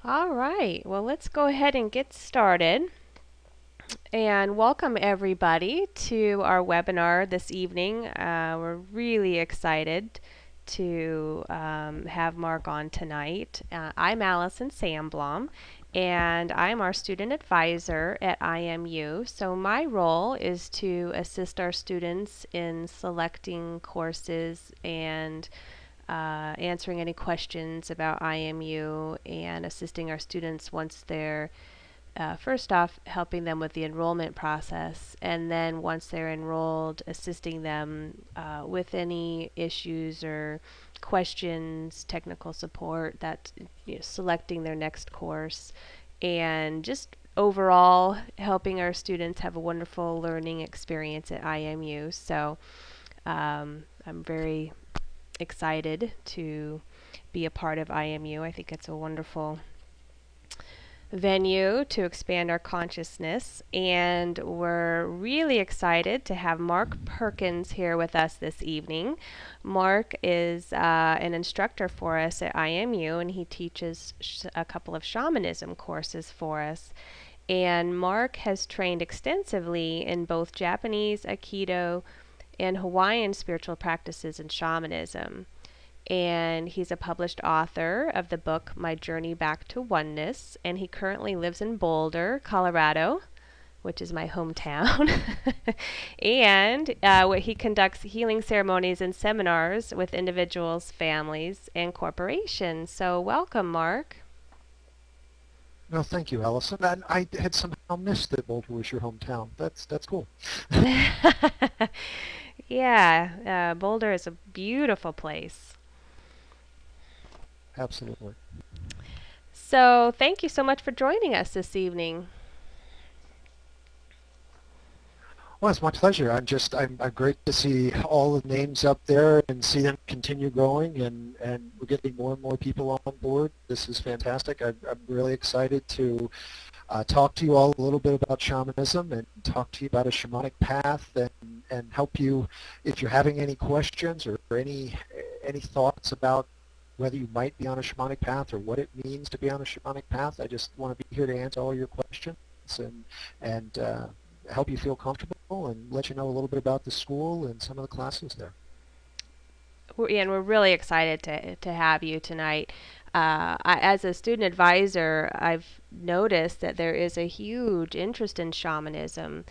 All right, well, let's go ahead and get started. And welcome everybody to our webinar this evening. We're really excited to have Mark on tonight. I'm Allison Samblom, and I'm our student advisor at IMU. So my role is to assist our students in selecting courses and answering any questions about IMU and assisting our students once they're first off, helping them with the enrollment process, and then once they're enrolled, assisting them with any issues or questions, technical support, that selecting their next course, and just overall helping our students have a wonderful learning experience at IMU. So I'm very excited to be a part of IMU. I think it's a wonderful venue to expand our consciousness, and we're really excited to have Mark Perkins here with us this evening. Mark is an instructor for us at IMU, and he teaches a couple of shamanism courses for us. And Mark has trained extensively in both Japanese Aikido and Hawaiian spiritual practices and shamanism, and he's a published author of the book My Journey Back to Oneness, and he currently lives in Boulder, Colorado, which is my hometown. And he conducts healing ceremonies and seminars with individuals, families, and corporations. So welcome, Mark. No, thank you, Allison. And I had somehow missed that Boulder was your hometown. That's cool. Yeah, Boulder is a beautiful place. Absolutely. So thank you so much for joining us this evening. Well, it's my pleasure. I'm great to see all the names up there and see them continue growing, and we're getting more and more people on board. This is fantastic. I'm really excited to talk to you all a little bit about shamanism and talk to you about a shamanic path and help you if you're having any questions or any thoughts about whether you might be on a shamanic path or what it means to be on a shamanic path. I just want to be here to answer all your questions and help you feel comfortable and let you know a little bit about the school and some of the classes there. And we're really excited to have you tonight. As a student advisor, I've noticed that there is a huge interest in shamanism,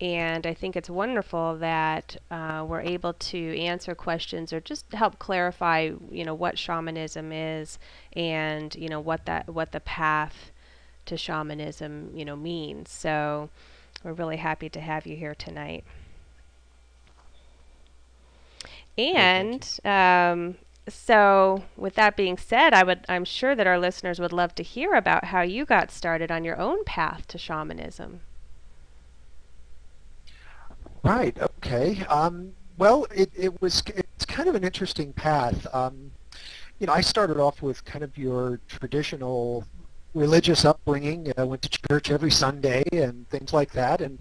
and I think it's wonderful that we're able to answer questions or just help clarify, what shamanism is, and what the path to shamanism, means. So we're really happy to have you here tonight. Great, thank And you. so, with that being said, I'm sure that our listeners would love to hear about how you got started on your own path to shamanism. Right, okay. Well, it's kind of an interesting path. I started off with kind of your traditional religious upbringing. I went to church every Sunday and things like that. And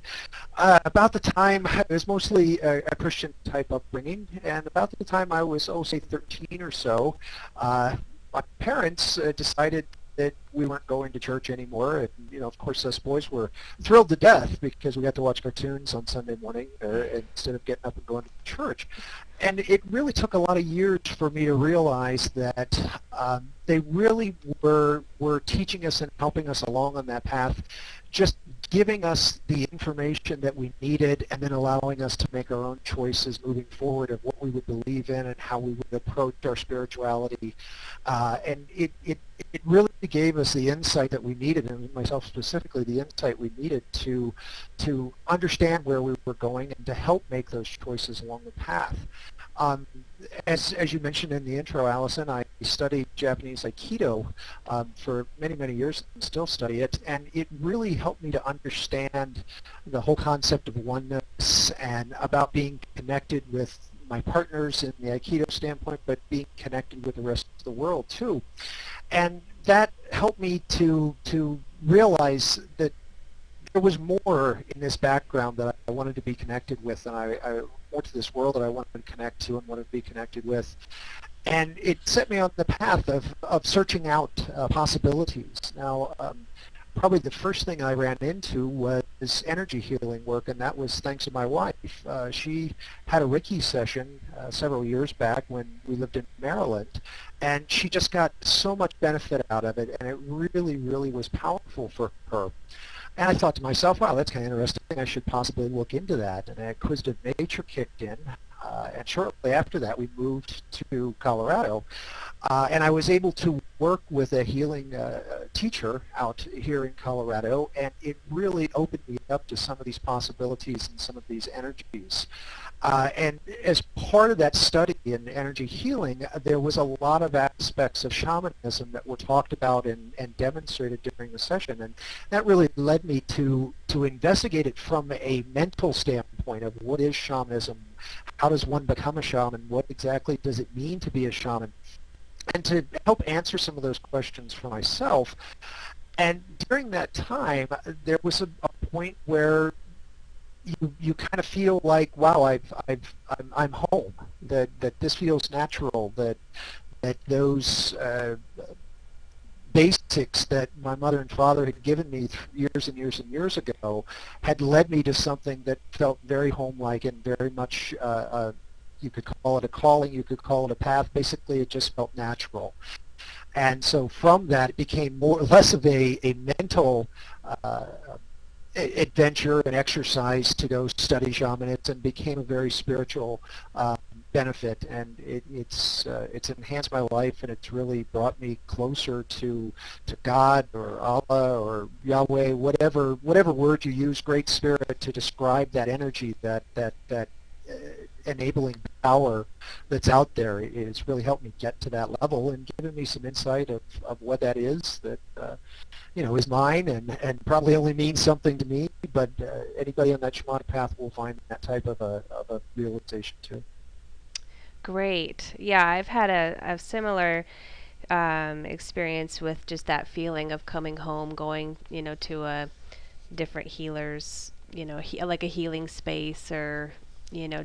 about the time, it was mostly a Christian type upbringing. And about the time I was, say 13 or so, my parents decided that we weren't going to church anymore. And, of course, us boys were thrilled to death because we got to watch cartoons on Sunday morning instead of getting up and going to church. And it really took a lot of years for me to realize that they really were teaching us and helping us along on that path, just giving us the information that we needed and then allowing us to make our own choices moving forward of what we would believe in and how we would approach our spirituality. And it really gave us the insight that we needed, and myself specifically, the insight we needed to understand where we were going and to help make those choices along the path. Um, as you mentioned in the intro, Allison, I studied Japanese Aikido for many, many years and still study it, and it really helped me to understand the whole concept of oneness and about being connected with my partners in the Aikido standpoint, but being connected with the rest of the world too. And that helped me to realize that there was more in this background that I wanted to be connected with, and I more to this world that I wanted to connect to and wanted to be connected with. and it set me on the path of searching out possibilities. Now, probably the first thing I ran into was energy healing work, and that was thanks to my wife. She had a Reiki session several years back when we lived in Maryland, and she just got so much benefit out of it, and it really, really was powerful for her. And I thought to myself, wow, that's kind of interesting. I should possibly look into that. And acquisitive nature kicked in. And shortly after that, we moved to Colorado. And I was able to work with a healing teacher out here in Colorado. And it really opened me up to some of these possibilities and some of these energies. And as part of that study in energy healing, there was a lot of aspects of shamanism that were talked about and demonstrated during the session. And that really led me to investigate it from a mental standpoint of what is shamanism, how does one become a shaman, what exactly does it mean to be a shaman, and to help answer some of those questions for myself. And during that time, there was a point where you kind of feel like, wow, I'm home. That this feels natural. That those basics that my mother and father had given me years and years and years ago had led me to something that felt very home-like and very much. You could call it a calling. You could call it a path. Basically, it just felt natural. And so from that, it became less of a mental adventure and exercise to go study shamanism, and became a very spiritual benefit, and it's enhanced my life, and it's really brought me closer to God or Allah or Yahweh, whatever word you use, Great Spirit, to describe that energy, that enabling power that's out there. It's really helped me get to that level and given me some insight of what that is that is mine and probably only means something to me, but anybody on that shamanic path will find that type of a realization too. Great. Yeah, I've had a similar experience with just that feeling of coming home, going, to a different healers, like a healing space or,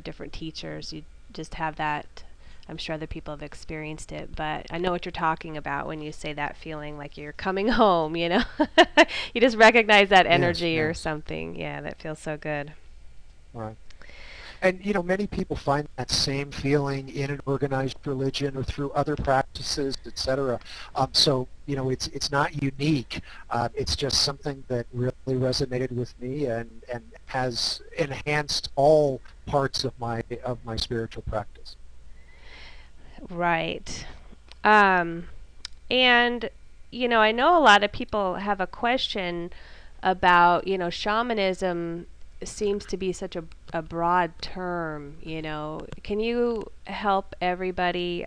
different teachers. You just have that. I'm sure other people have experienced it, but I know what you're talking about when you say that feeling like you're coming home. You just recognize that Yes, energy or yes. something. Yeah, that feels so good. Right. And many people find that same feeling in an organized religion or through other practices, etc. So it's not unique. It's just something that really resonated with me and has enhanced all parts of my spiritual practice. Right. Um, and, I know a lot of people have a question about, shamanism seems to be such a broad term. Can you help everybody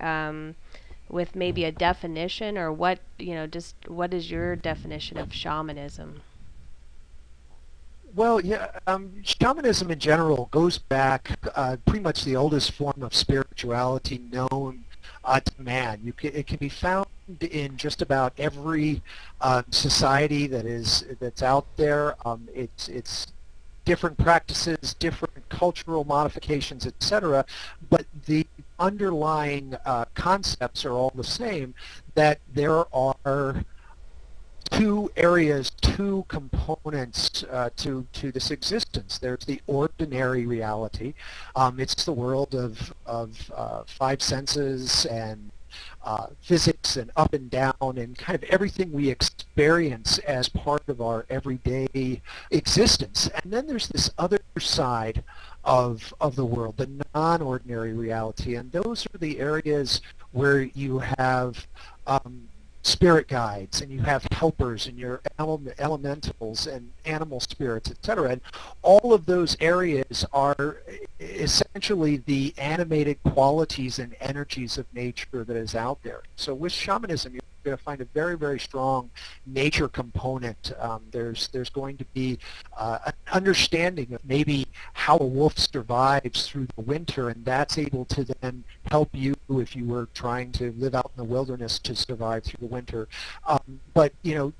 with maybe a definition or just what is your definition of shamanism? Well, yeah, shamanism in general goes back pretty much the oldest form of spirituality known to man. It can be found in just about every society that's out there. It's different practices, different cultural modifications, etc. But the underlying concepts are all the same. That there are two areas, two components to this existence. There's the ordinary reality. It's the world of five senses and physics and up and down and kind of everything we experience as part of our everyday existence. And then there's this other side of the world, the non-ordinary reality, and those are the areas where you have spirit guides and you have helpers and your elementals and animal spirits, etc. And all of those areas are essentially the animated qualities and energies of nature that is out there. So with shamanism, you're going to find a very, very strong nature component. There's going to be an understanding of maybe how a wolf survives through the winter, and that's able to then help you if you were trying to live out in the wilderness to survive through the winter. But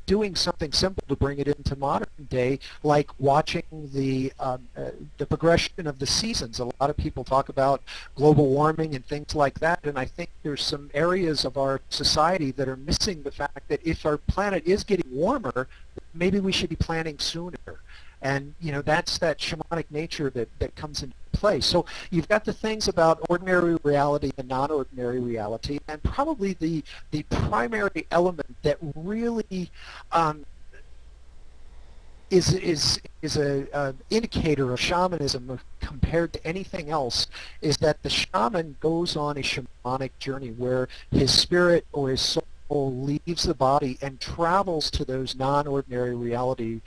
doing something simple to bring it into modern day, like watching the progression of the seasons. A lot of people talk about global warming and things like that, and I think there's some areas of our society that are missing the fact that if our planet is getting warmer, maybe we should be planning sooner. And that's that shamanic nature that comes into play. So you've got the things about ordinary reality and non-ordinary reality, and probably the primary element that really is a indicator of shamanism compared to anything else is that the shaman goes on a shamanic journey where his spirit or his soul leaves the body and travels to those non-ordinary reality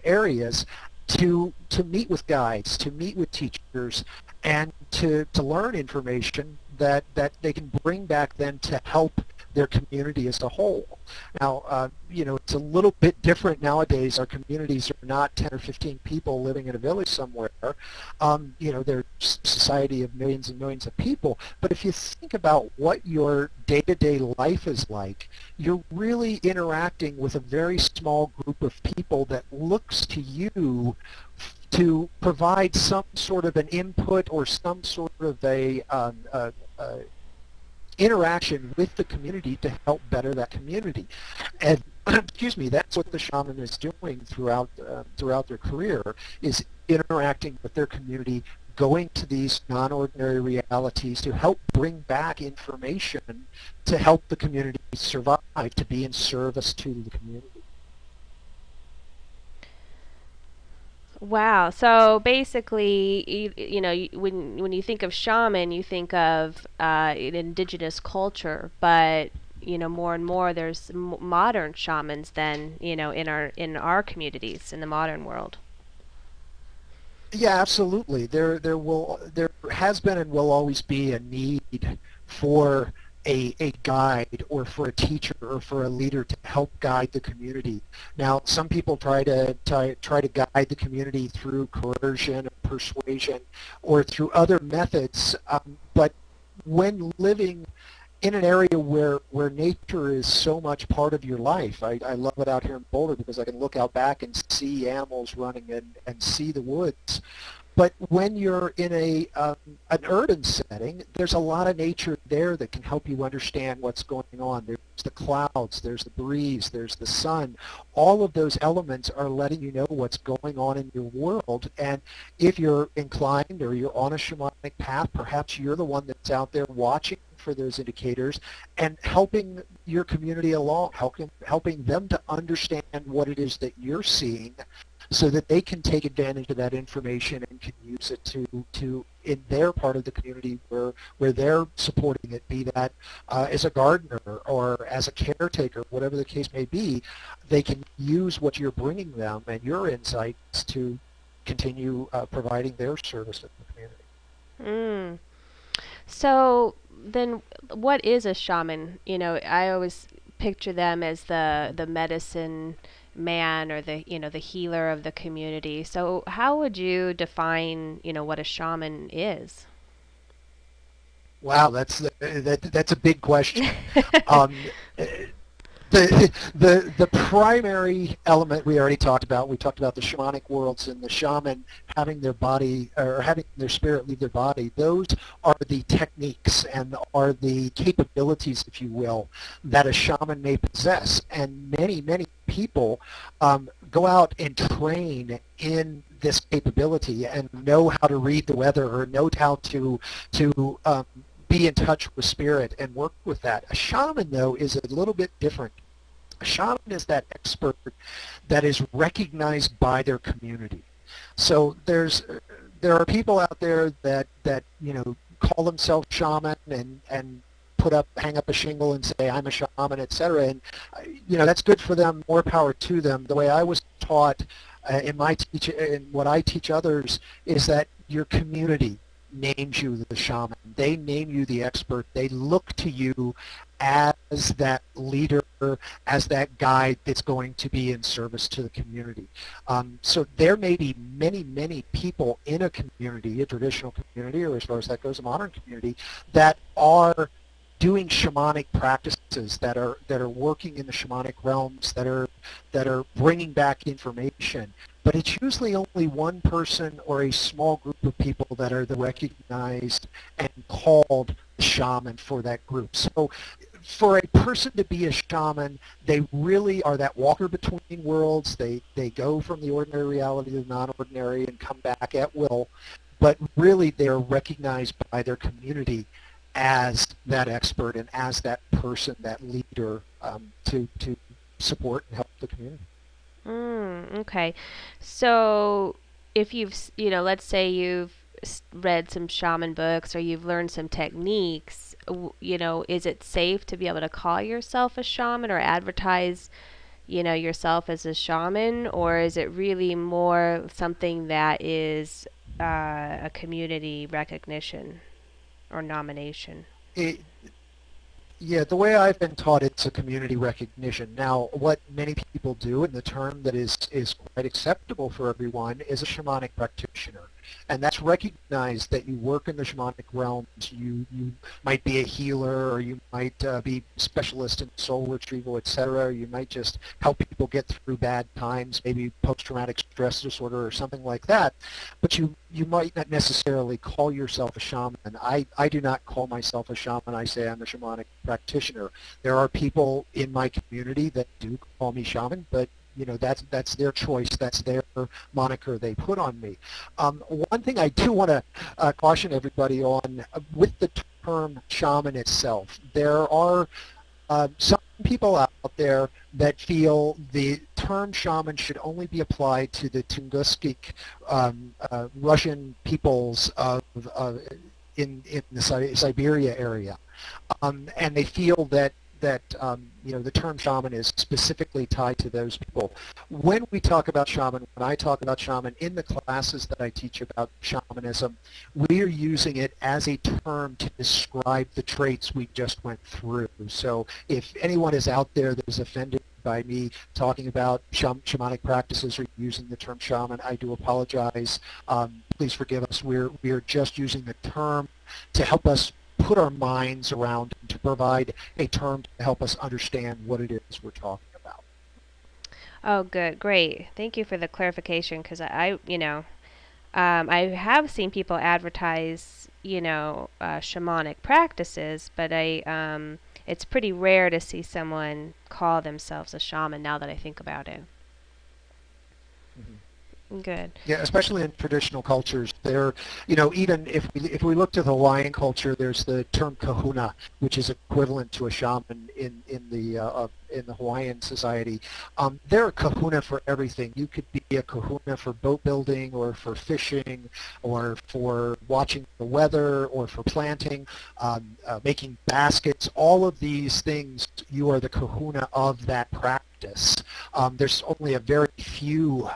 areas to meet with guides, to meet with teachers, and to learn information that they can bring back then to help their community as a whole. Now, it's a little bit different nowadays. Our communities are not 10 or 15 people living in a village somewhere. They're a society of millions and millions of people. But if you think about what your day-to-day life is like, you're really interacting with a very small group of people that looks to you to provide some sort of an input or some sort of a interaction with the community to help better that community. And excuse me, that's what the shaman is doing throughout their career, is interacting with their community, going to these non-ordinary realities to help bring back information to help the community survive, to be in service to the community. Wow. So basically, when you think of shaman, you think of an indigenous culture, but more and more there's modern shamans then, in our communities in the modern world. Yeah, absolutely. There has been and will always be a need for a guide or for a teacher or for a leader to help guide the community. Now, some people try to guide the community through coercion or persuasion or through other methods, but when living in an area where nature is so much part of your life. I love it out here in Boulder because I can look out back and see animals running and see the woods. But when you're in an urban setting, there's a lot of nature there that can help you understand what's going on. There's the clouds, there's the breeze, there's the sun. All of those elements are letting you know what's going on in your world. And if you're inclined or you're on a shamanic path, perhaps you're the one that's out there watching for those indicators and helping your community along, helping them to understand what it is that you're seeing so that they can take advantage of that information and can use it to in their part of the community where they're supporting it, be that as a gardener or as a caretaker, whatever the case may be, they can use what you're bringing them and your insights to continue providing their service in the community. Mm. So then, what is a shaman? I always picture them as the medicine man or the healer of the community. So how would you define what a shaman is? Wow, that's a big question. Um, the primary element we already talked about. We talked about the shamanic worlds and the shaman having their body or having their spirit leave their body. Those are the techniques and are the capabilities, if you will, that a shaman may possess. And many people go out and train in this capability and know how to read the weather or know how to be in touch with spirit and work with that. A shaman, though, is a little bit different. A shaman is that expert that is recognized by their community. So there are people out there that call themselves shaman and hang up a shingle and say I'm a shaman, etc. And that's good for them. More power to them. The way I was taught in what I teach others is that your community names you the shaman. They name you the expert. They look to you as that leader as that guide that's going to be in service to the community. So there may be many, many people in a community, a traditional community, or as far as that goes, a modern community, that are doing shamanic practices, that are working in the shamanic realms, that are bringing back information. But it's usually only one person or a small group of people that are the recognized and called shaman for that group. So for a person to be a shaman, they really are that walker between worlds. They go from the ordinary reality to the non-ordinary and come back at will. But really they're recognized by their community as that expert and as that person, that leader, to support and help the community. Okay. So if let's say you've read some shaman books or you've learned some techniques, is it safe to be able to call yourself a shaman or advertise, yourself as a shaman, or is it really more something that is a community recognition or nomination? It, Yeah, the way I've been taught, it's a community recognition. Now, what many people do, and the term that is quite acceptable for everyone, is a shamanic practitioner. And that's recognized that you work in the shamanic realms. You might be a healer, or you might be specialist in soul retrieval, etc. Or you might just help people get through bad times, maybe post-traumatic stress disorder or something like that. But you might not necessarily call yourself a shaman. I do not call myself a shaman. I say I'm a shamanic practitioner. There are people in my community that do call me shaman, but that's their choice. That's their moniker they put on me. One thing I do want to caution everybody on with the term shaman itself, there are some people out there that feel the term shaman should only be applied to the Tunguskic Russian peoples in the Siberia area, and they feel that the term shaman is specifically tied to those people. When we talk about shaman, when I talk about shaman in the classes that I teach about shamanism, we are using it as a term to describe the traits we just went through. So if anyone is out there that is offended by me talking about shamanic practices or using the term shaman, I do apologize. Please forgive us. We're just using the term to help us put our minds around and to provide a term to help us understand what it is we're talking about. Oh, good, great. Thank you for the clarification because I have seen people advertise, shamanic practices, but it's pretty rare to see someone call themselves a shaman now that I think about it. Mhm. Good. Yeah, especially in traditional cultures, even if we look to the Hawaiian culture, there's the term kahuna, which is equivalent to a shaman in the Hawaiian society. They're a kahuna for everything. You could be a kahuna for boat building, or for fishing, or for watching the weather, or for planting, making baskets. All of these things, you are the kahuna of that practice. There's only a very few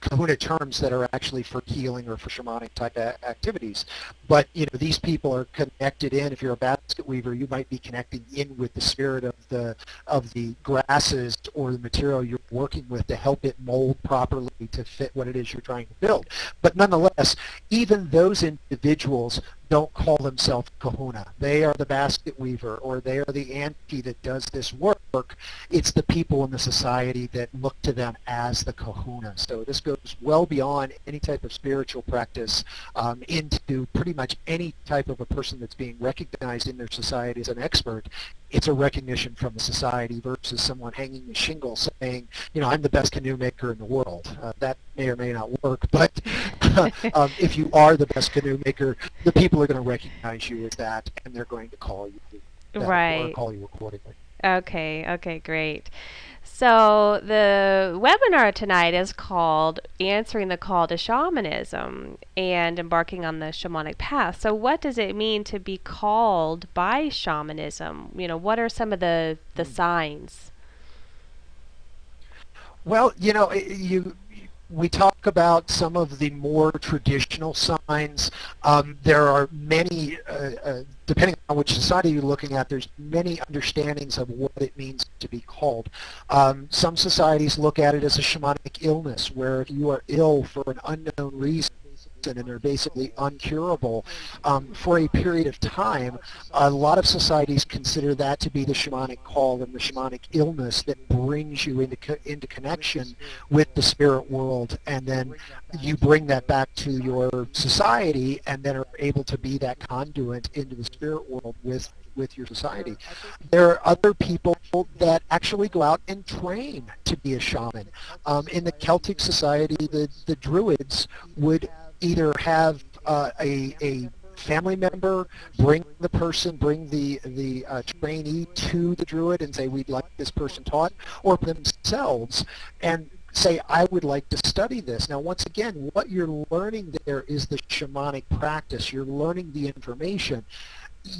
kahuna terms that are actually for healing or for shamanic type activities. But these people are connected in. If you're a basket weaver, you might be connecting in with the spirit of the grasses or the material you're working with to help it mold properly to fit what it is you're trying to build. But nonetheless, even those individuals don't call themselves kahuna. They are the basket weaver, or they are the auntie that does this work. It's the people in the society that look to them as the kahuna. So this goes well beyond any type of spiritual practice, into pretty much any type of a person that's being recognized in their society as an expert. It's a recognition from the society versus someone hanging a shingle saying, I'm the best canoe maker in the world. That may or may not work, but if you are the best canoe maker, the people are going to recognize you as that, and they're going to call you that, or Right. call you accordingly. Okay, okay, great. So the webinar tonight is called Answering the Call to Shamanism and Embarking on the Shamanic Path. So what does it mean to be called by shamanism? What are some of the Hmm. signs? Well, you we talk about some of the more traditional signs. There are many, depending on which society you're looking at, there's many understandings of what it means to be called. Some societies look at it as a shamanic illness, where if you are ill for an unknown reason, and are basically uncurable for a period of time, a lot of societies consider that to be the shamanic call and the shamanic illness that brings you into connection with the spirit world, and then you bring that back to your society and then are able to be that conduit into the spirit world with your society. There are other people that actually go out and train to be a shaman. In the Celtic society, the Druids would either have a family member bring the trainee to the Druid and say, we'd like this person taught, or themselves and say, I would like to study this. Now, once again, what you're learning there is the shamanic practice. You're learning the information.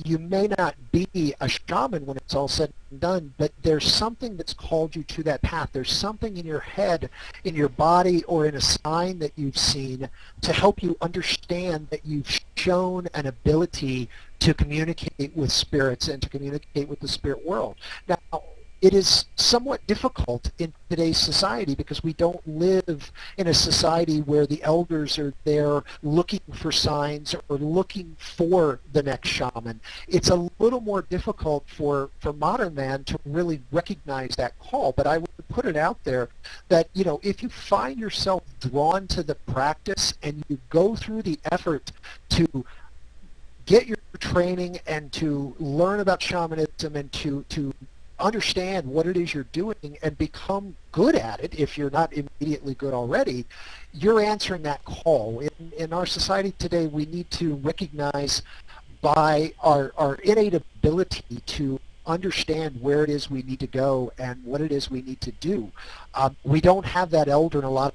You may not be a shaman when it's all said and done, but there's something that's called you to that path. There's something in your head, in your body, or in a sign that you've seen to help you understand that you've shown an ability to communicate with spirits and to communicate with the spirit world. Now, it is somewhat difficult in today's society because we don't live in a society where the elders are there looking for signs or looking for the next shaman. It's a little more difficult for modern man to really recognize that call, but I would put it out there that, you know, if you find yourself drawn to the practice and you go through the effort to get your training and to learn about shamanism and to understand what it is you're doing and become good at it, if you're not immediately good already, you're answering that call. In our society today, we need to recognize by our innate ability to understand where it is we need to go and what it is we need to do. We don't have that elder in a lot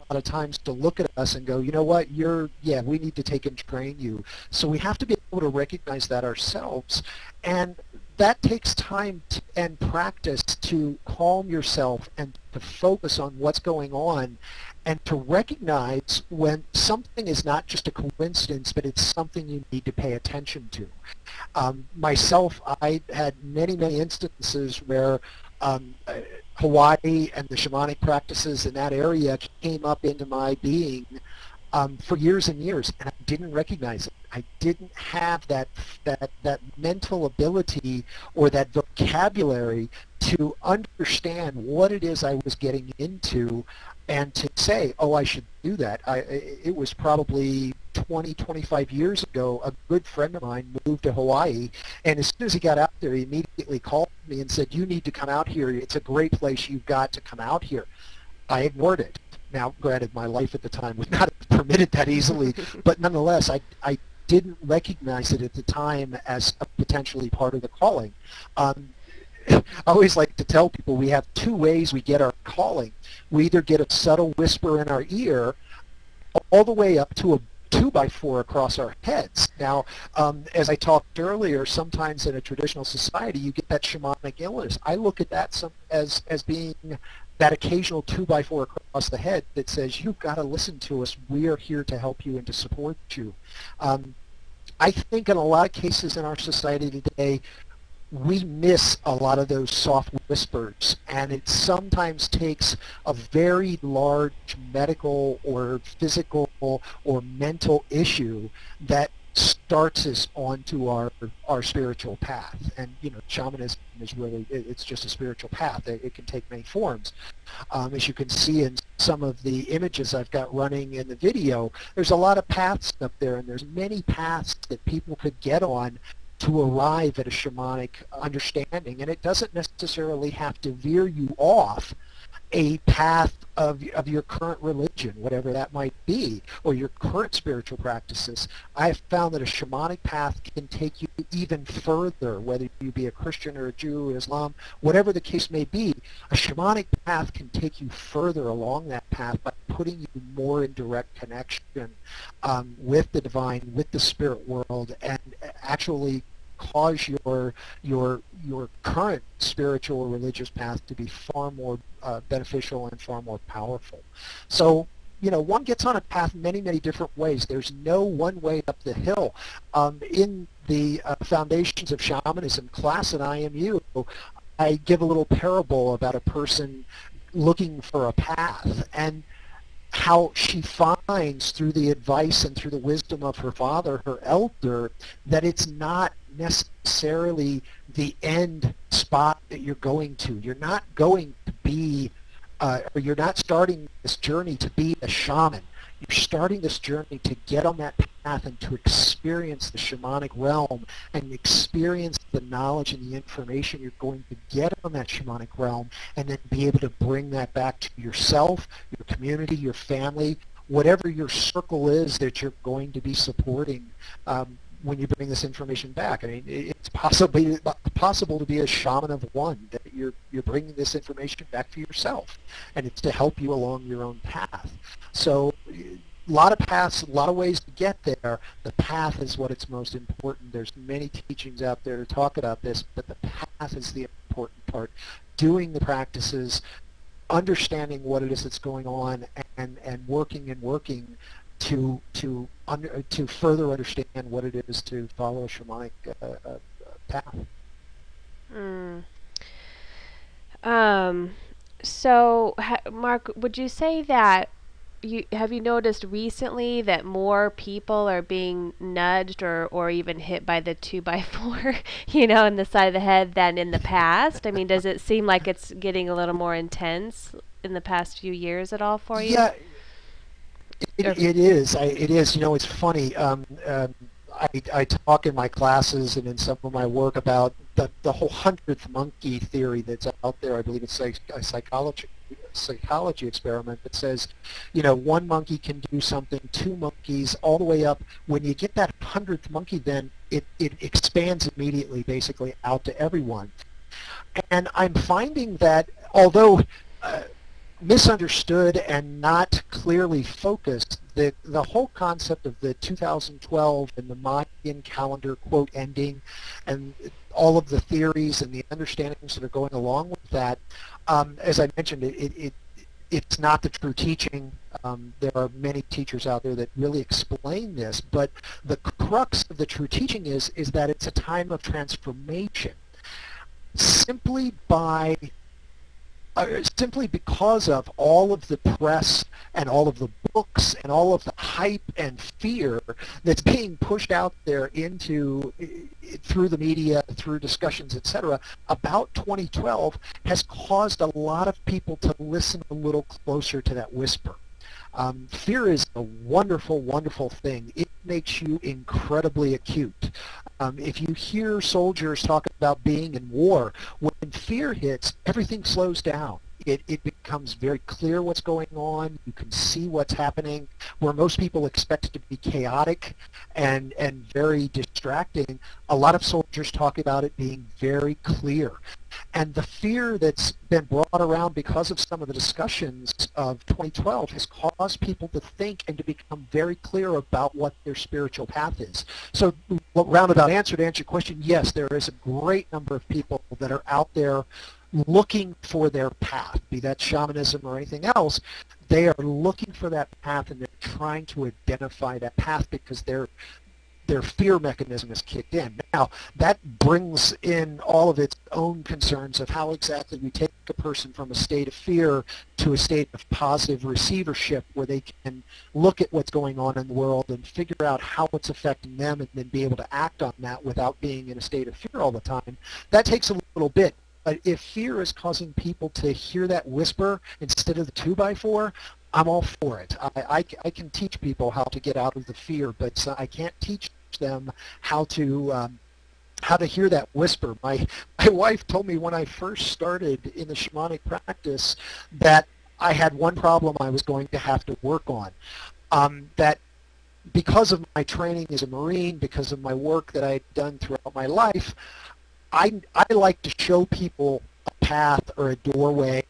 of times to look at us and go, you know what, we need to take and train you. So we have to be able to recognize that ourselves, and that takes time and practice to calm yourself and to focus on what's going on and to recognize when something is not just a coincidence, but it's something you need to pay attention to. Myself, I had many instances where Hawaii and the shamanic practices in that area came up into my being for years and years, and I didn't recognize it. I didn't have that mental ability or that vocabulary to understand what it is I was getting into and to say, oh, I should do that. It was probably 25 years ago. A good friend of mine moved to Hawaii, and as soon as he got out there, he immediately called me and said, you need to come out here. It's a great place. You've got to come out here. I ignored it. Now, granted, my life at the time would not have permitted that easily, but nonetheless, I didn't recognize it at the time as a potentially part of the calling. I always like to tell people we have two ways we get our calling. We either get a subtle whisper in our ear all the way up to a 2x4 across our heads. Now, as I talked earlier, sometimes in a traditional society you get that shamanic illness. I look at that as being that occasional 2x4 across the head that says, you've got to listen to us. We are here to help you and to support you. I think in a lot of cases in our society today, we miss a lot of those soft whispers, and it sometimes takes a very large medical or physical or mental issue that starts us onto our spiritual path. And you know, shamanism is really, it's just a spiritual path. It can take many forms. As you can see in some of the images I've got running in the video, there's a lot of paths up there, and there's many paths that people could get on to arrive at a shamanic understanding, and it doesn't necessarily have to veer you off a path of your current religion, whatever that might be, or your current spiritual practices. I have found that a shamanic path can take you even further, whether you be a Christian or a Jew or Islam, whatever the case may be. A shamanic path can take you further along that path by putting you more in direct connection with the divine, with the spirit world, and actually cause your current spiritual or religious path to be far more beneficial and far more powerful. So one gets on a path many, many different ways. There's no one way up the hill. In the Foundations of Shamanism class at IMU, I give a little parable about a person looking for a path, and how she finds through the advice and through the wisdom of her father, her elder, that it's not necessarily the end spot that you're going to. You're not going to be, or you're not starting this journey to be a shaman. You're starting this journey to get on that path and to experience the shamanic realm and experience the knowledge and the information you're going to get on that shamanic realm, and then be able to bring that back to yourself, your community, your family, whatever your circle is that you're going to be supporting when you bring this information back. I mean, it's possible to be a shaman of one, that you're bringing this information back for yourself, and it's to help you along your own path. So a lot of paths, a lot of ways to get there. The path is what it's most important. There's many teachings out there to talk about this, but the path is the important part. Doing the practices, understanding what it is that's going on, and working to further understand what it is to follow a shamanic path. Mm. Um, so, Mark, would you say that you noticed recently that more people are being nudged or even hit by the 2x4, in the side of the head than in the past? I mean, does it seem like it's getting a little more intense in the past few years at all for you? Yeah, it is. It is. It's funny. I talk in my classes and in some of my work about the whole 100th monkey theory that's out there. I believe it's a psychology experiment that says, one monkey can do something, two monkeys, all the way up. When you get that 100th monkey, then it expands immediately, basically, out to everyone. And I'm finding that although misunderstood and not clearly focused, the whole concept of the 2012 and the Mayan calendar, quote, ending, and all of the theories and the understandings that are going along with that, as I mentioned, it's not the true teaching. There are many teachers out there that really explain this, but the crux of the true teaching is that it's a time of transformation. Simply by simply because of all of the press and all of the books and all of the hype and fear that's being pushed out there into through the media, through discussions, etc., about 2012 has caused a lot of people to listen a little closer to that whisper. Fear is a wonderful, wonderful thing. It makes you incredibly acute. If you hear soldiers talk about being in war, when fear hits, everything slows down. It becomes very clear what's going on. You can see what's happening. Where most people expect it to be chaotic and very distracting, a lot of soldiers talk about it being very clear. And the fear that's been brought around because of some of the discussions of 2012 has caused people to think and to become very clear about what their spiritual path is. So, roundabout answer to answer your question, yes, there is a great number of people that are out there looking for their path, be that shamanism or anything else. They are looking for that path, and they're trying to identify that path because their fear mechanism is kicked in. Now, that brings in all of its own concerns of how exactly we take a person from a state of fear to a state of positive receivership, where they can look at what's going on in the world and figure out how it's affecting them, and then be able to act on that without being in a state of fear all the time. That takes a little bit. But if fear is causing people to hear that whisper instead of the 2x4, I'm all for it. I can teach people how to get out of the fear, but I can't teach them how to hear that whisper. My wife told me when I first started in the shamanic practice that I had one problem I was going to have to work on. That because of my training as a Marine, because of my work that I'd done throughout my life, I like to show people a path or a doorway,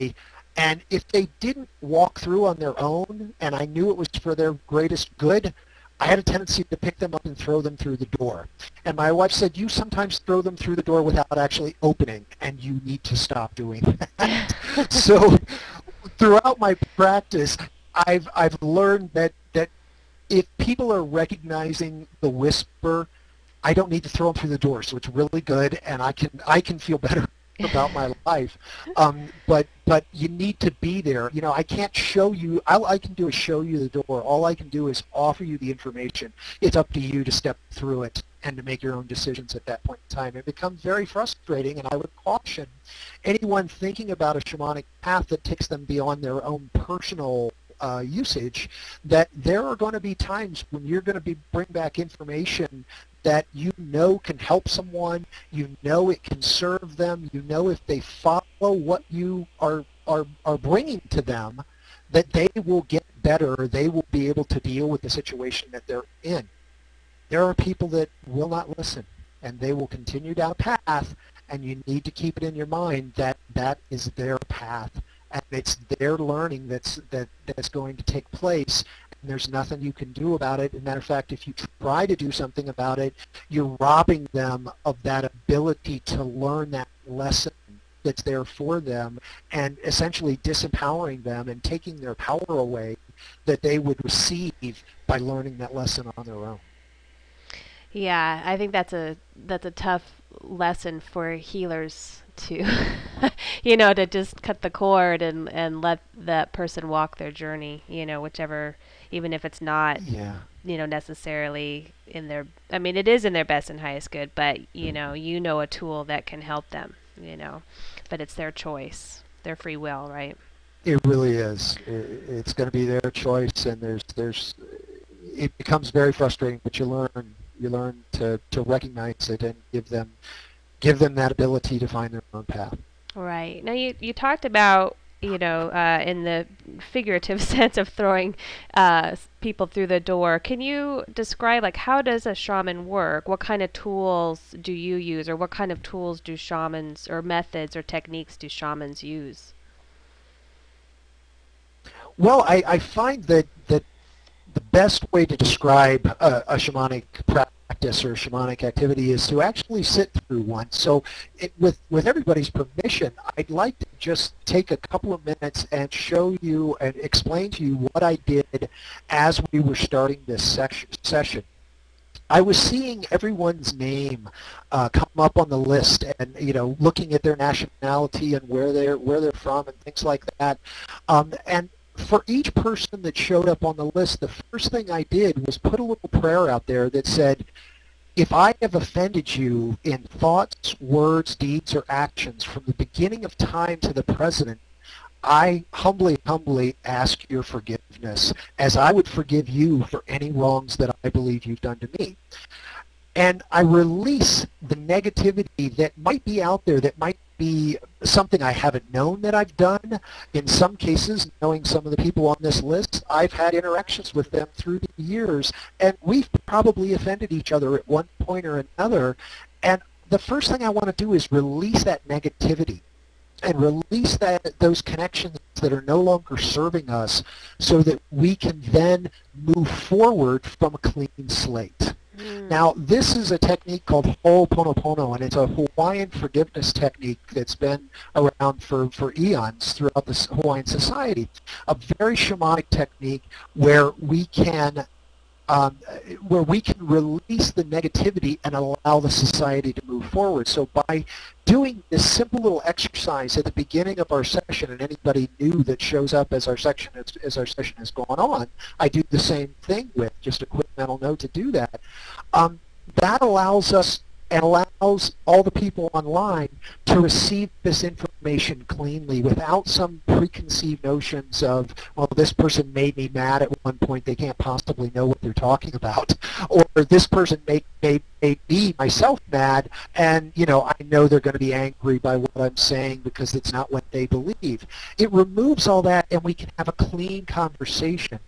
and if they didn't walk through on their own and I knew it was for their greatest good, I had a tendency to pick them up and throw them through the door. And my wife said, you sometimes throw them through the door without actually opening, and you need to stop doing that. So throughout my practice, I've learned that if people are recognizing the whisper, I don't need to throw them through the door. So it's really good, and I can feel better about my life. But you need to be there. You know, I can't show you. All I can do is show you the door. All I can do is offer you the information. It's up to you to step through it and to make your own decisions at that point in time. It becomes very frustrating, and I would caution anyone thinking about a shamanic path that takes them beyond their own personal usage, that there are going to be times when you're going to bring back information that you know can help someone, you know it can serve them, you know if they follow what you are bringing to them, that they will get better, they will be able to deal with the situation that they're in. There are people that will not listen, and they will continue down a path, and you need to keep it in your mind that that is their path, and it's their learning that's going to take place, and there's nothing you can do about it. As a matter of fact, if you try to do something about it, you're robbing them of that ability to learn that lesson that's there for them, and essentially disempowering them and taking their power away that they would receive by learning that lesson on their own. Yeah, I think that's a tough lesson for healers to to just cut the cord and let that person walk their journey, whichever, even if it's not, Yeah. necessarily in their, I mean, it is in their best and highest good, but a tool that can help them, but it's their choice, their free will, right? It really is. It's going to be their choice, and it becomes very frustrating, but you learn to recognize it and give them that ability to find their own path. Right. Now you talked about, in the figurative sense of throwing people through the door. Can you describe, like, how does a shaman work? What kind of tools do you use, or what kind of tools do shamans, or methods or techniques do shamans use? Well, I find that the best way to describe a shamanic practice or shamanic activity is to actually sit through one. So with everybody's permission, I'd like to just take a couple of minutes and show you and explain to you what I did as we were starting this session. I was seeing everyone's name come up on the list, and looking at their nationality and where they're from and things like that. And for each person that showed up on the list, the first thing I did was put a little prayer out there that said, if I have offended you in thoughts, words, deeds, or actions from the beginning of time to the present, I humbly, humbly ask your forgiveness, as I would forgive you for any wrongs that I believe you've done to me. And I release the negativity that might be out there, that might be something I haven't known that I've done. In some cases, knowing some of the people on this list, I've had interactions with them through the years, and we've probably offended each other at one point or another. And the first thing I want to do is release that negativity and release those connections that are no longer serving us, so that we can then move forward from a clean slate. Now, this is a technique called Ho'oponopono, and it's a Hawaiian forgiveness technique that's been around for eons throughout the Hawaiian society. A very shamanic technique where we can release the negativity and allow the society to move forward. So by doing this simple little exercise at the beginning of our session, and anybody new that shows up as our session has gone on, I do the same thing with just a quick mental note to do that. That allows us and allows all the people online to receive this information cleanly without some preconceived notions of, well, this person made me mad at one point, they can't possibly know what they're talking about, or this person made me, myself, mad, and I know they're going to be angry by what I'm saying because it's not what they believe. It removes all that, and we can have a clean conversation.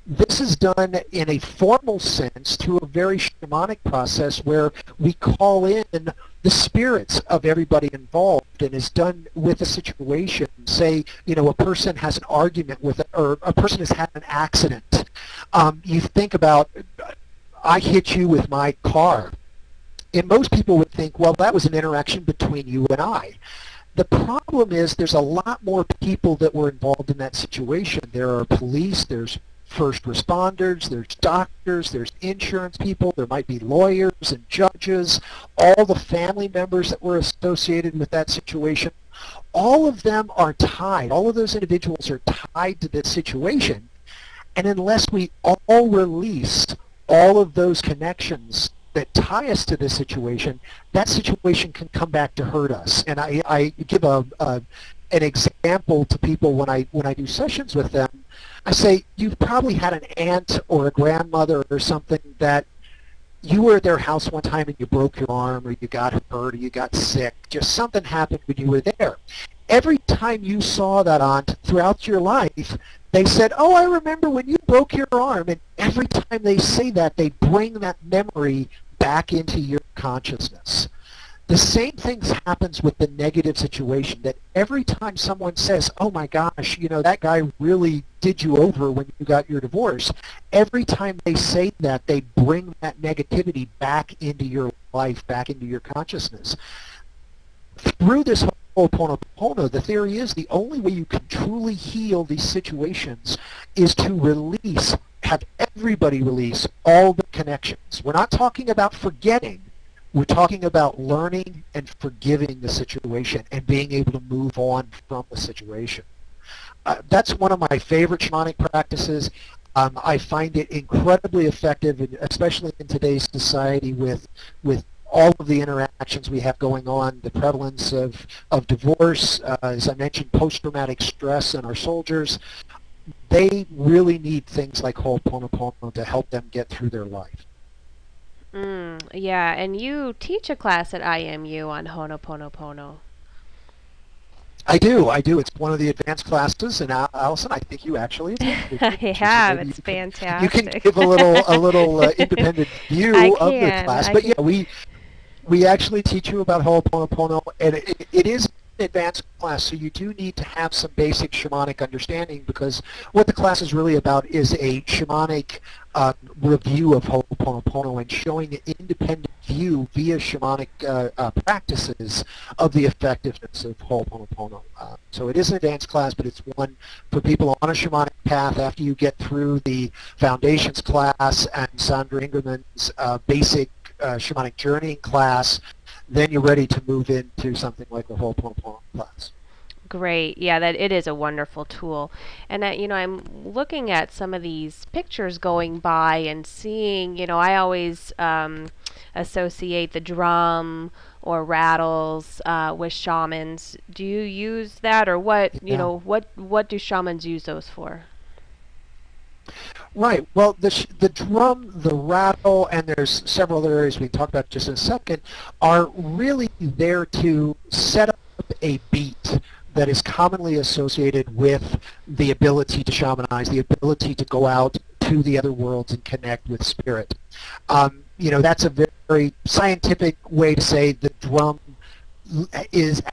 This is done in a formal sense through a very shamanic process where we call in the spirits of everybody involved, and is done with a situation. Say, a person has an argument or a person has had an accident. You think about, I hit you with my car. And most people would think, well, that was an interaction between you and I. The problem is there's a lot more people that were involved in that situation. There are police, there's first responders, there's doctors, there's insurance people, there might be lawyers and judges, all the family members that were associated with that situation. All of them are tied. All of those individuals are tied to this situation. And unless we all release all of those connections that tie us to this situation, that situation can come back to hurt us. And I give an example to people when I do sessions with them. I say, you've probably had an aunt or a grandmother or something that you were at their house one time and you broke your arm or you got hurt or you got sick. Just something happened when you were there. Every time you saw that aunt throughout your life, they said, oh, I remember when you broke your arm. And every time they say that, they bring that memory back into your consciousness. The same thing happens with the negative situation, that every time someone says, oh my gosh, you know, that guy really did you over when you got your divorce, every time they say that, they bring that negativity back into your life, back into your consciousness. Through this whole Ho'oponopono, the theory is the only way you can truly heal these situations is to release, have everybody release all the connections. We're not talking about forgetting. We're talking about learning and forgiving the situation and being able to move on from the situation. That's one of my favorite shamanic practices. I find it incredibly effective, especially in today's society with all of the interactions we have going on, the prevalence of divorce, as I mentioned, post-traumatic stress in our soldiers. They really need things like Ho'oponopono to help them get through their life. Yeah, and you teach a class at IMU on Ho'oponopono. I do. It's one of the advanced classes, and Allison, I think you actually attended, I didn't you? So have. maybe It's you can fantastic. give a little independent I view of the can. class. I But can. yeah, we actually teach you about Ho'oponopono, and it is an advanced class, so you do need to have some basic shamanic understanding, because what the class is really about is a shamanic review of Ho'oponopono and showing an independent view via shamanic practices of the effectiveness of Ho'oponopono. So it is an advanced class, but it's one for people on a shamanic path. After you get through the foundations class and Sandra Ingerman's basic shamanic journeying class, then you're ready to move into something like the Ho'oponopono class. Great. Yeah, that it is a wonderful tool. And I'm looking at some of these pictures going by and seeing, I always associate the drum or rattles with shamans. Do you use that, or Yeah. what do shamans use those for? Right. Well, the drum, the rattle, and there's several other areas we can talk about just in a second, are really there to set up a beat that is commonly associated with the ability to shamanize, the ability to go out to the other worlds and connect with spirit. That's a very scientific way to say the drum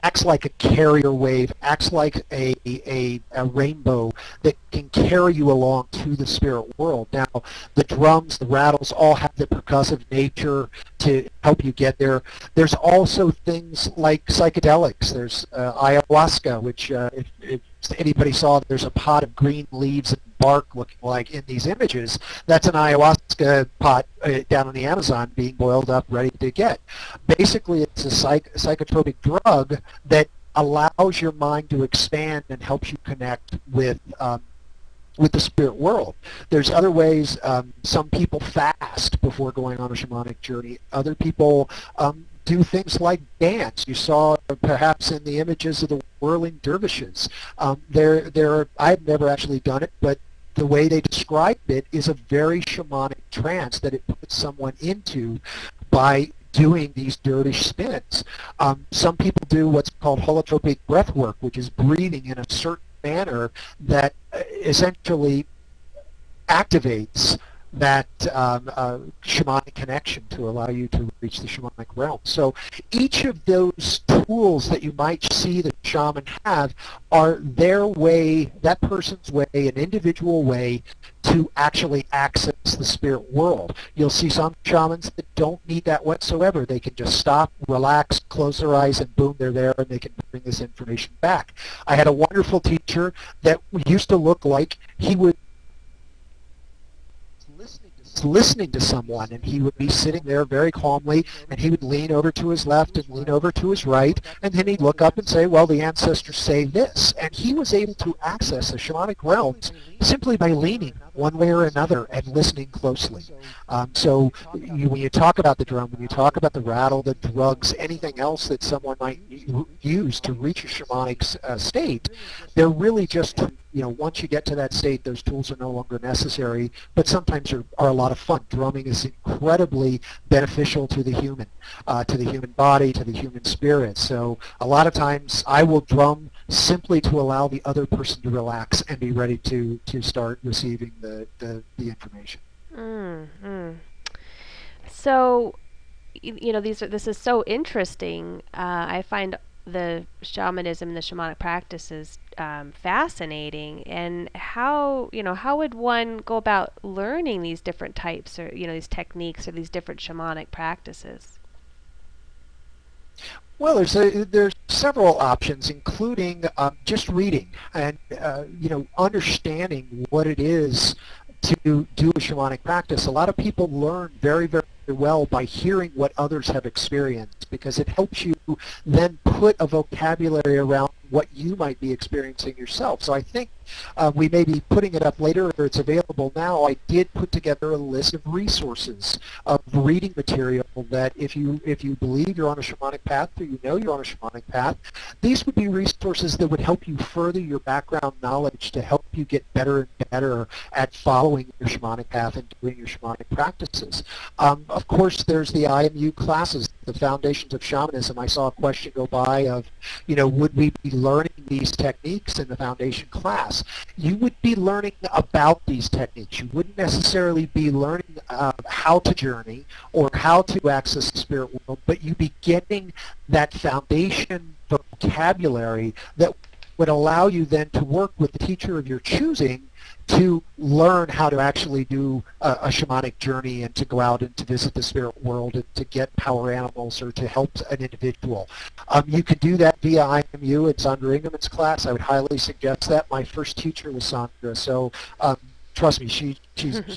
acts like a carrier wave, acts like a rainbow that can carry you along to the spirit world. Now, the drums, the rattles all have the percussive nature to help you get there. There's also things like psychedelics. There's ayahuasca, which if anybody saw, there's a pot of green leaves and bark looking like in these images. That's an ayahuasca pot down in the Amazon being boiled up, ready to get. Basically, it's a psychotropic drug that allows your mind to expand and helps you connect with the spirit world. There's other ways. Some people fast before going on a shamanic journey. Other people do things like dance. You saw perhaps in the images of the whirling dervishes. I've never actually done it, but the way they described it is a very shamanic trance that it puts someone into by doing these dervish spins. Some people do what's called holotropic breath work, which is breathing in a certain manner that essentially activates that shamanic connection to allow you to reach the shamanic realm. So each of those tools that you might see the shaman have are their way, that person's way, an individual way to actually access the spirit world. You'll see some shamans that don't need that whatsoever. They can just stop, relax, close their eyes, and boom, they're there, and they can bring this information back. I had a wonderful teacher that used to look like he would listening to someone, and he would be sitting there very calmly, and he would lean over to his left and lean over to his right, and then he'd look up and say, well, the ancestors say this. And he was able to access the shamanic realms simply by leaning one way or another and listening closely. When you talk about the drum, when you talk about the rattle, the drugs, anything else that someone might use to reach a shamanic state, they're really just, once you get to that state, those tools are no longer necessary, but sometimes are a lot of fun. Drumming is incredibly beneficial to the human body, to the human spirit. So a lot of times I will drum simply to allow the other person to relax and be ready to start receiving the information. Mm-hmm. So, this is so interesting. I find the shamanism and the shamanic practices fascinating. And how would one go about learning these different types, or these techniques, or these different shamanic practices? Well, there's several options, including just reading and understanding what it is to do a shamanic practice. A lot of people learn very, very well by hearing what others have experienced, because it helps you then put a vocabulary around what you might be experiencing yourself. So I think we may be putting it up later, or it's available now. I did put together a list of resources of reading material that if you believe you're on a shamanic path, or you're on a shamanic path, these would be resources that would help you further your background knowledge to help you get better and better at following your shamanic path and doing your shamanic practices. Of course, there's the IMU classes, the Foundations of Shamanism. I saw a question go by of, would we be learning these techniques in the foundation class? You would be learning about these techniques. You wouldn't necessarily be learning how to journey or how to access the spirit world, but you'd be getting that foundation vocabulary that would allow you then to work with the teacher of your choosing to learn how to actually do a shamanic journey and to go out and to visit the spirit world and to get power animals or to help an individual. You could do that via IMU. It's Sandra Ingham's class. I would highly suggest that. My first teacher was Sandra, so trust me, she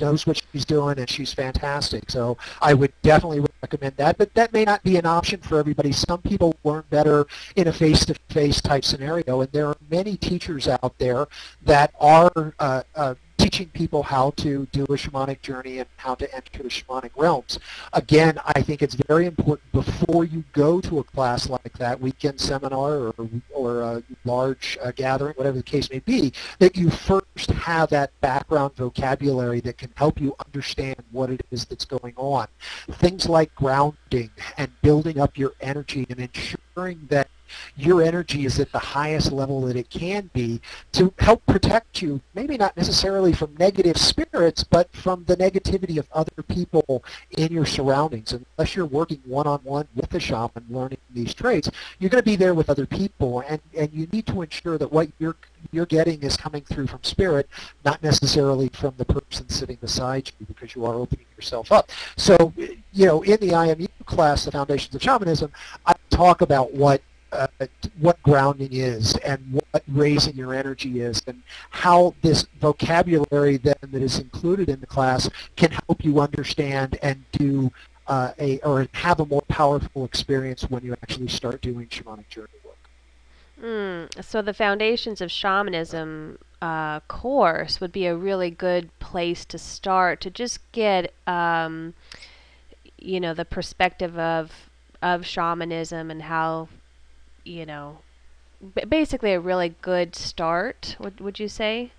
knows what she's doing, and she's fantastic. So I would definitely recommend that, but that may not be an option for everybody. Some people learn better in a face-to-face type scenario, and there are many teachers out there that are teaching people how to do a shamanic journey and how to enter the shamanic realms. Again, I think it's very important before you go to a class like that, weekend seminar or a large gathering, whatever the case may be, that you first have that background vocabulary that can help you understand what it is that's going on. Things like grounding and building up your energy and ensuring that your energy is at the highest level that it can be to help protect you, maybe not necessarily from negative spirits, but from the negativity of other people in your surroundings. Unless you're working one-on-one with a shaman learning these traits, you're going to be there with other people, and you need to ensure that what you're getting is coming through from spirit, not necessarily from the person sitting beside you, because you are opening yourself up. So, in the IMU class, the Foundations of Shamanism, I talk about what grounding is and what raising your energy is, and how this vocabulary then that is included in the class can help you understand and do or have a more powerful experience when you actually start doing shamanic journey work. So the Foundations of Shamanism course would be a really good place to start to just get the perspective of shamanism and how basically a really good start, would you say?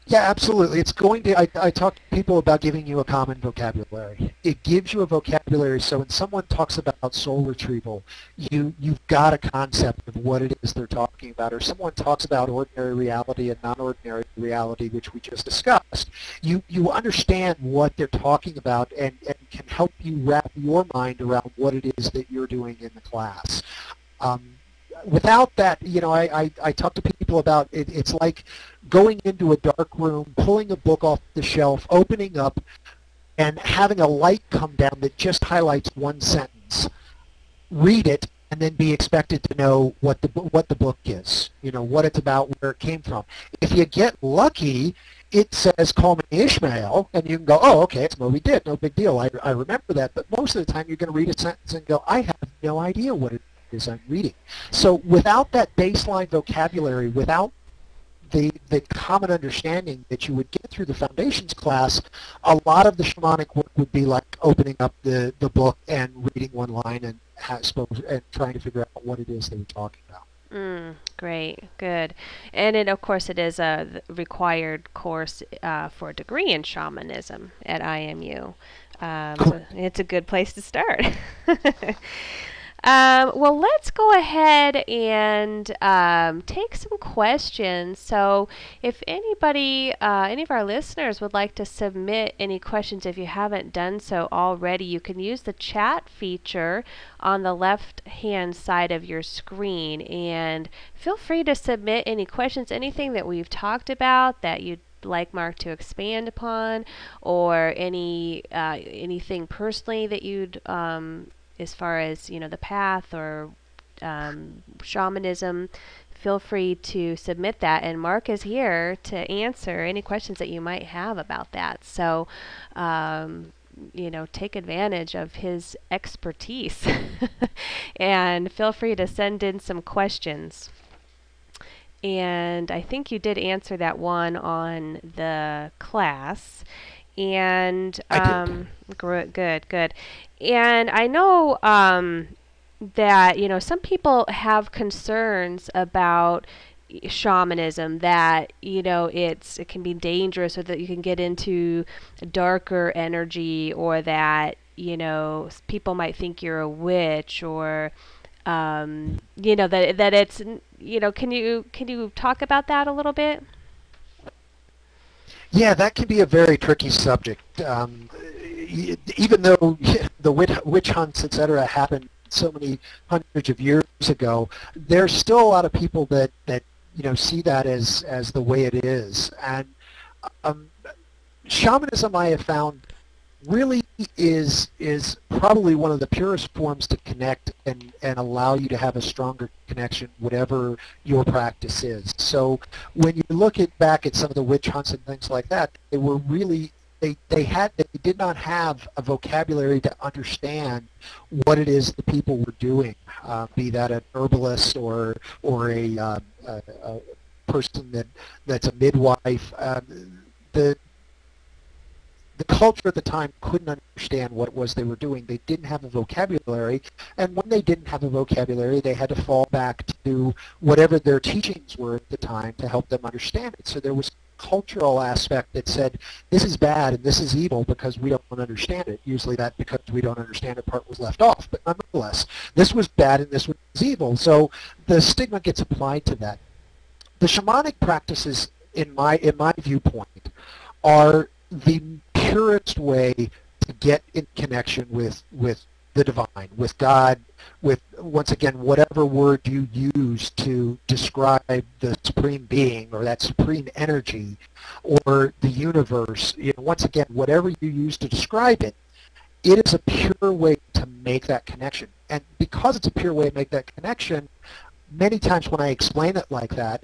Yeah, absolutely. It's going to, I talk to people about giving you a common vocabulary. It gives you a vocabulary, so when someone talks about soul retrieval, you've got a concept of what it is they're talking about. Or someone talks about ordinary reality and non-ordinary reality, which we just discussed. You understand what they're talking about and can help you wrap your mind around what it is that you're doing in the class. Without that, I talk to people about it. It's like going into a dark room, pulling a book off the shelf, opening up, and having a light come down that just highlights one sentence. Read it, and then be expected to know what the book is, what it's about, where it came from. If you get lucky, it says "Call me Ishmael," and you can go, "Oh, okay, it's Moby Dick, no big deal. I remember that." But most of the time, you're going to read a sentence and go, "I have no idea what it is I'm reading." So without that baseline vocabulary, without the common understanding that you would get through the foundations class, a lot of the shamanic work would be like opening up the book and reading one line and trying to figure out what it is they were talking about. Great, good. And of course, it is a required course for a degree in shamanism at IMU. So it's a good place to start. Well, let's go ahead and take some questions. So, if anybody, any of our listeners would like to submit any questions, if you haven't done so already, you can use the chat feature on the left-hand side of your screen. And feel free to submit any questions, anything that we've talked about that you'd like Mark to expand upon, or anything personally that you'd as far as the path or shamanism. Feel free to submit that, and Mark is here to answer any questions that you might have about that. So take advantage of his expertise and feel free to send in some questions. And I think you did answer that one on the class. And good. And I know that some people have concerns about shamanism, that it can be dangerous, or that you can get into darker energy, or that people might think you're a witch, or that it's can you talk about that a little bit? Yeah, that can be a very tricky subject. Even though the witch hunts, etc., happened so many hundreds of years ago, there's still a lot of people that see that as the way it is. And shamanism, I have found, really is probably one of the purest forms to connect and allow you to have a stronger connection, whatever your practice is. So when you look back at some of the witch hunts and things like that, they were really they did not have a vocabulary to understand what it is the people were doing, be that an herbalist or a person that's a midwife. The culture at the time couldn't understand what it was they were doing. They didn't have a vocabulary, and when they didn't have a vocabulary, they had to fall back to whatever their teachings were at the time to help them understand it. So there was a cultural aspect that said, this is bad and this is evil because we don't understand it. Usually that because we don't understand it part was left off, but nonetheless, this was bad and this was evil. So the stigma gets applied to that. The shamanic practices, in my viewpoint, are the purest way to get in connection with the divine, with God, with, once again, whatever word you use to describe the supreme being or that supreme energy or the universe. Once again, whatever you use to describe it, it is a pure way to make that connection. And because it's a pure way to make that connection, many times when I explain it like that,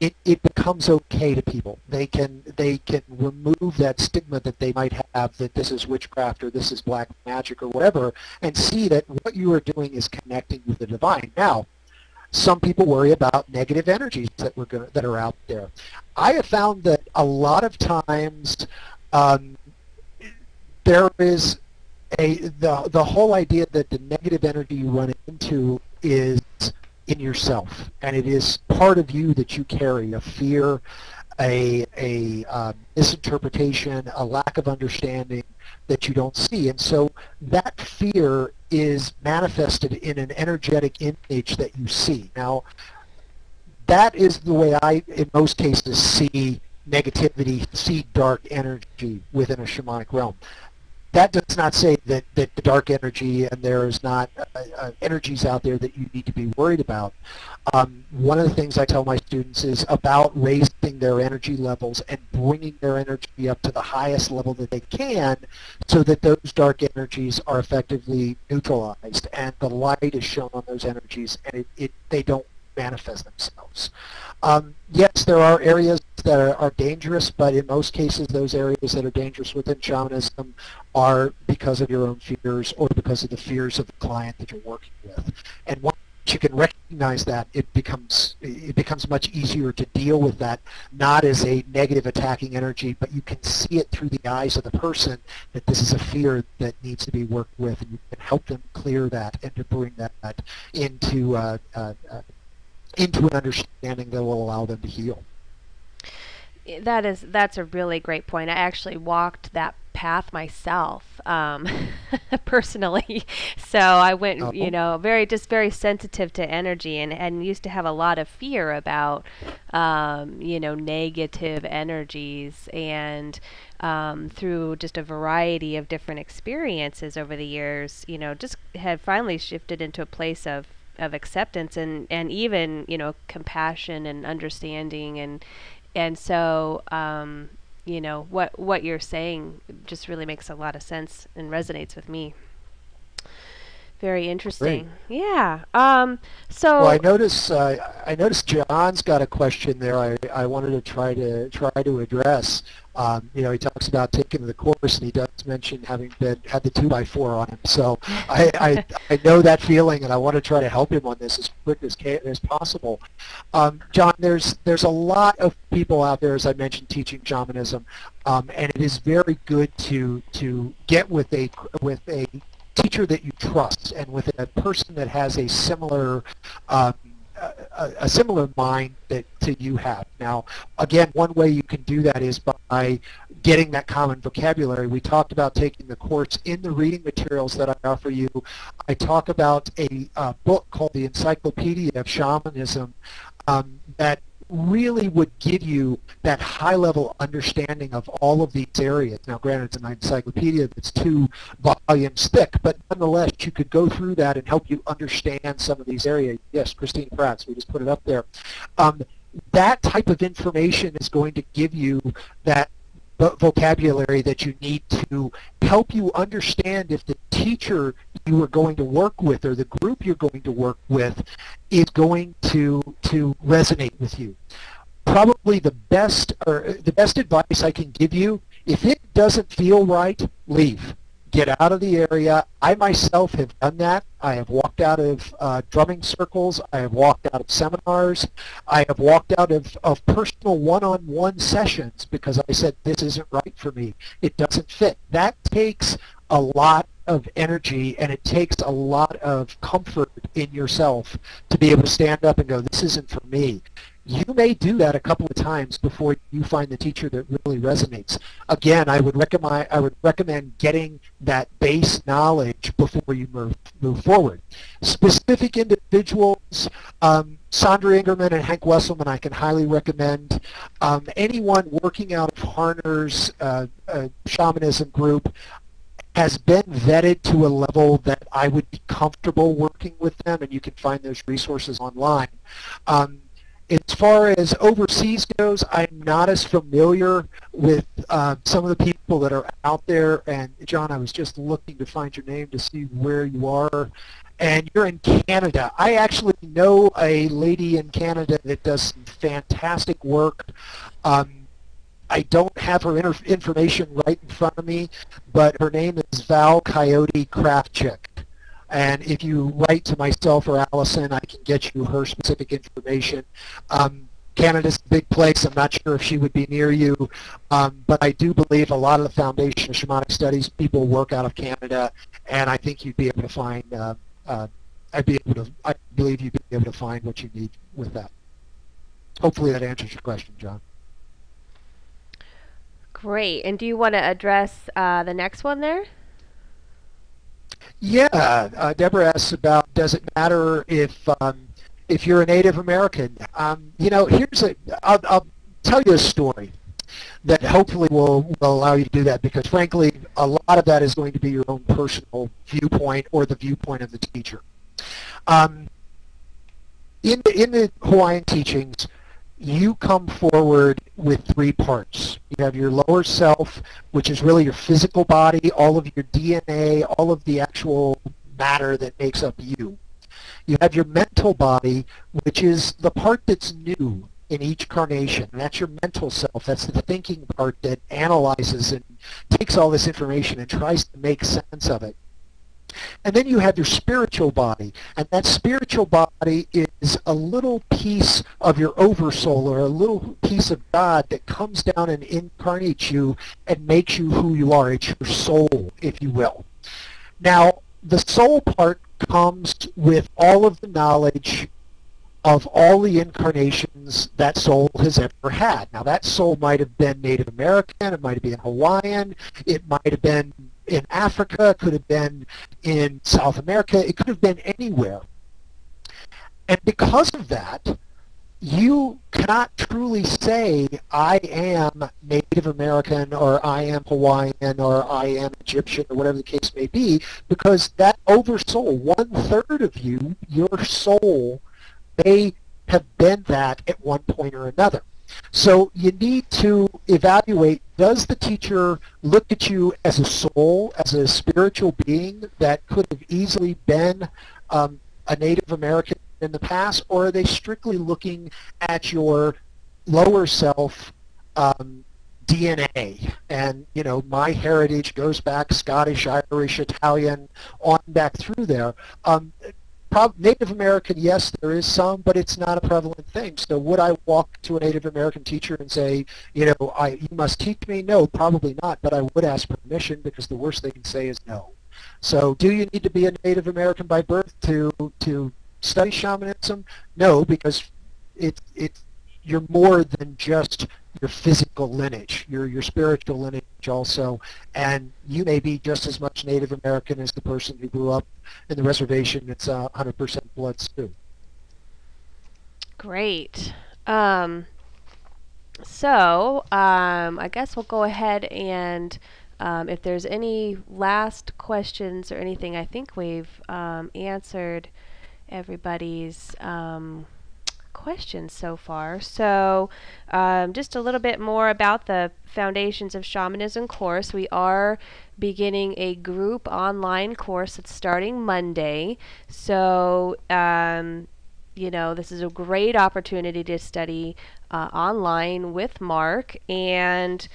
it becomes okay to people. They can remove that stigma that they might have that this is witchcraft or this is black magic or whatever, and see that what you are doing is connecting with the divine. Now, some people worry about negative energies that are out there. I have found that a lot of times there is the whole idea that the negative energy you run into is in yourself, and it is part of you that you carry, a fear, a misinterpretation, a lack of understanding that you don't see. And so that fear is manifested in an energetic image that you see. Now, that is the way I, in most cases, see negativity, see dark energy within a shamanic realm. that does not say that the dark energy and there's not energies out there that you need to be worried about. One of the things I tell my students is about raising their energy levels and bringing their energy up to the highest level that they can so that those dark energies are effectively neutralized and the light is shown on those energies and they don't manifest themselves. Yes, there are areas that are dangerous, but in most cases those areas that are dangerous within shamanism are because of your own fears or because of the fears of the client that you're working with. And once you can recognize that, it becomes much easier to deal with that, not as a negative attacking energy, but you can see it through the eyes of the person that this is a fear that needs to be worked with, and you can help them clear that and to bring that into an understanding that will allow them to heal. That's a really great point. I actually walked that path myself, personally. So I went, Oh, very sensitive to energy, and used to have a lot of fear about, negative energies, and through just a variety of different experiences over the years, just had finally shifted into a place of acceptance, and even compassion and understanding, and so what you're saying just really makes a lot of sense and resonates with me. Very great. interesting. Yeah. Well, So I noticed John's got a question there. I wanted to try to address. He talks about taking the course, and he does mention having had the 2x4 on him. So I know that feeling, and I want to try to help him on this as quick as possible. John, there's a lot of people out there, as I mentioned, teaching shamanism, and it is very good to get with a teacher that you trust and with a person that has um, a similar mind that to you have. Now, again, one way you can do that is by getting that common vocabulary. We talked about taking the course in the reading materials that I offer you. I talk about a book called The Encyclopedia of Shamanism that really would give you that high-level understanding of all of these areas. Now, granted, it's an encyclopedia that's 2 volumes thick, but nonetheless, you could go through that and help you understand some of these areas. Yes, Christine Pratt, we just put it up there. Um, that type of information is going to give you that vocabulary that you need to help you understand if the teacher you are going to work with or the group you're going to work with is going to resonate with you. Probably the best advice I can give you, if it doesn't feel right, leave. Get out of the area. I myself have done that. I have walked out of drumming circles. I have walked out of seminars. I have walked out of personal one-on-one sessions because I said, this isn't right for me. It doesn't fit. That takes a lot of energy, and it takes a lot of comfort in yourself to be able to stand up and go, this isn't for me. You may do that a couple of times before you find the teacher that really resonates. Again, I would recommend getting that base knowledge before you move forward. Specific individuals, Sandra Ingerman and Hank Wesselman, I can highly recommend. Anyone working out of Harner's shamanism group has been vetted to a level that I would be comfortable working with them, and you can find those resources online. As far as overseas goes, I'm not as familiar with some of the people that are out there. And John, I was just looking to find your name to see where you are. And you're in Canada. I actually know a lady in Canada that does some fantastic work. I don't have her information right in front of me, but her name is Val Coyote Kraftchick. And if you write to myself or Allison, I can get you her specific information. Canada's a big place. I'm not sure if she would be near you, but I do believe a lot of the Foundation of Shamanic Studies people work out of Canada, and I think you'd be able to find. I believe you'd be able to find what you need with that. Hopefully that answers your question, John. great. And do you want to address the next one there? Yeah, Deborah asks about, does it matter if you're a Native American? I'll tell you a story. that hopefully will allow you to do that, because frankly, a lot of that is going to be your own personal viewpoint or the viewpoint of the teacher. Um, in the Hawaiian teachings, you come forward with three parts. You have your lower self, which is really your physical body, all of your DNA, all of the actual matter that makes up you. You have your mental body, which is the part that's new in each carnation. And that's your mental self. That's the thinking part that analyzes and takes all this information and tries to make sense of it. And then you have your spiritual body, and that spiritual body is a little piece of your oversoul, or a little piece of God that comes down and incarnates you and makes you who you are. It's your soul, if you will. Now, the soul part comes with all of the knowledge of all the incarnations that soul has ever had. Now, that soul might have been Native American, it might have been Hawaiian, it might have been in Africa, it could have been in South America, it could have been anywhere. And because of that, you cannot truly say, I am Native American, or I am Hawaiian, or I am Egyptian, or whatever the case may be, because that oversoul, 1/3 of you, your soul, may have been that at one point or another. So you need to evaluate, does the teacher look at you as a soul, as a spiritual being that could have easily been a Native American in the past, or are they strictly looking at your lower self DNA? And, you know, my heritage goes back Scottish, Irish, Italian, on back through there. Native American, yes, there is some, but it's not a prevalent thing. So would I walk to a Native American teacher and say, you know, you must teach me? No, probably not, but I would ask permission, because the worst they can say is no. So do you need to be a Native American by birth to study shamanism? No, because you're more than just your physical lineage. You're your spiritual lineage also, and you may be just as much Native American as the person who grew up in the reservation that's 100% blood Sioux. Great. I guess we'll go ahead and if there's any last questions or anything, I think we've answered everybody's questions so far. So just a little bit more about the Foundations of Shamanism course. We are beginning a group online course that's starting Monday. So you know, this is a great opportunity to study online with Mark, and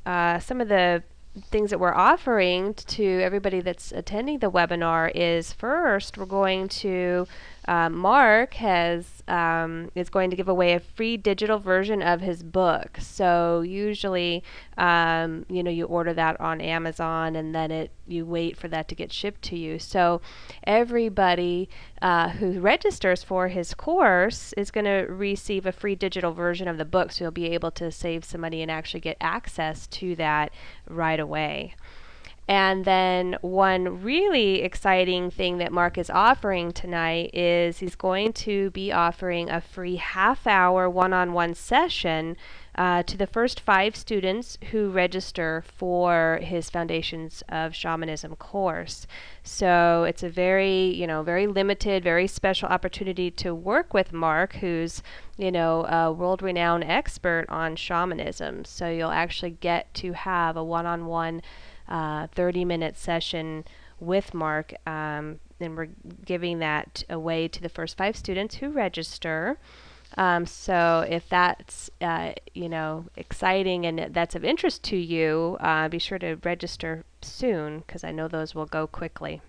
some of the things that we're offering to everybody that's attending the webinar is, first, we're going to Mark is going to give away a free digital version of his book. So usually, you know, you order that on Amazon, and then you wait for that to get shipped to you. So everybody who registers for his course is going to receive a free digital version of the book. So you'll be able to save some money and actually get access to that right away. And then one really exciting thing that Mark is offering tonight is he's going to be offering a free half-hour one-on-one session to the first 5 students who register for his Foundations of Shamanism course. So it's a very, you know, very limited, very special opportunity to work with Mark, who's, you know, a world-renowned expert on shamanism. So you'll actually get to have a one-on-one 30-minute session with Mark, and we're giving that away to the first 5 students who register. So if that's you know, exciting and that's of interest to you, be sure to register soon, because I know those will go quickly.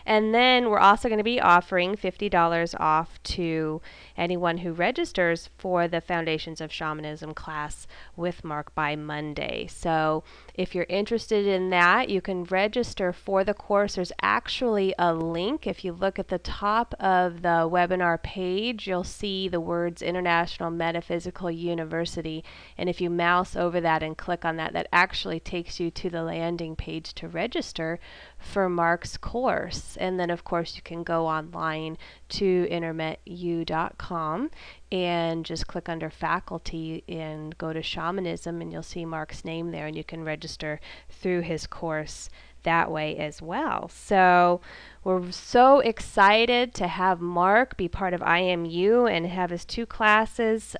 And then we're also going to be offering $50 off to anyone who registers for the Foundations of Shamanism class with Mark by Monday. So if you're interested in that, you can register for the course. There's actually a link. If you look at the top of the webinar page, you'll see the words International Metaphysical University. And if you mouse over that and click on that, that actually takes you to the landing page to register for Mark's course. And then, of course, you can go online to intermetu.com and just click under faculty and go to shamanism, and you'll see Mark's name there, and you can register through his course that way as well. So we're so excited to have Mark be part of IMU and have his two classes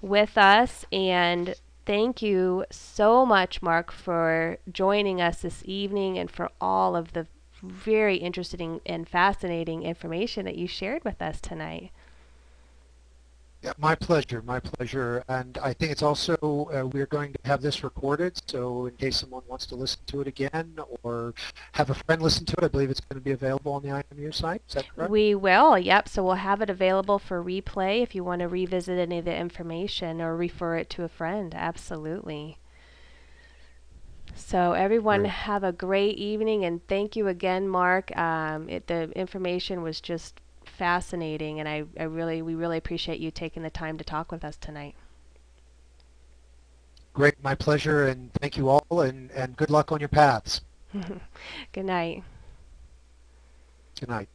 with us. And thank you so much, Mark, for joining us this evening and for all of the very interesting and fascinating information that you shared with us tonight. Yeah, my pleasure, my pleasure. And I think it's also, we're going to have this recorded, so in case someone wants to listen to it again or have a friend listen to it, I believe it's going to be available on the IMU site. Is that correct? We will, yep. So we'll have it available for replay if you want to revisit any of the information or refer it to a friend. Absolutely. So everyone Great. have a great evening, and thank you again, Mark. The information was just fascinating, and we really appreciate you taking the time to talk with us tonight. Great, my pleasure, and thank you all, and good luck on your paths. Good night. Good night.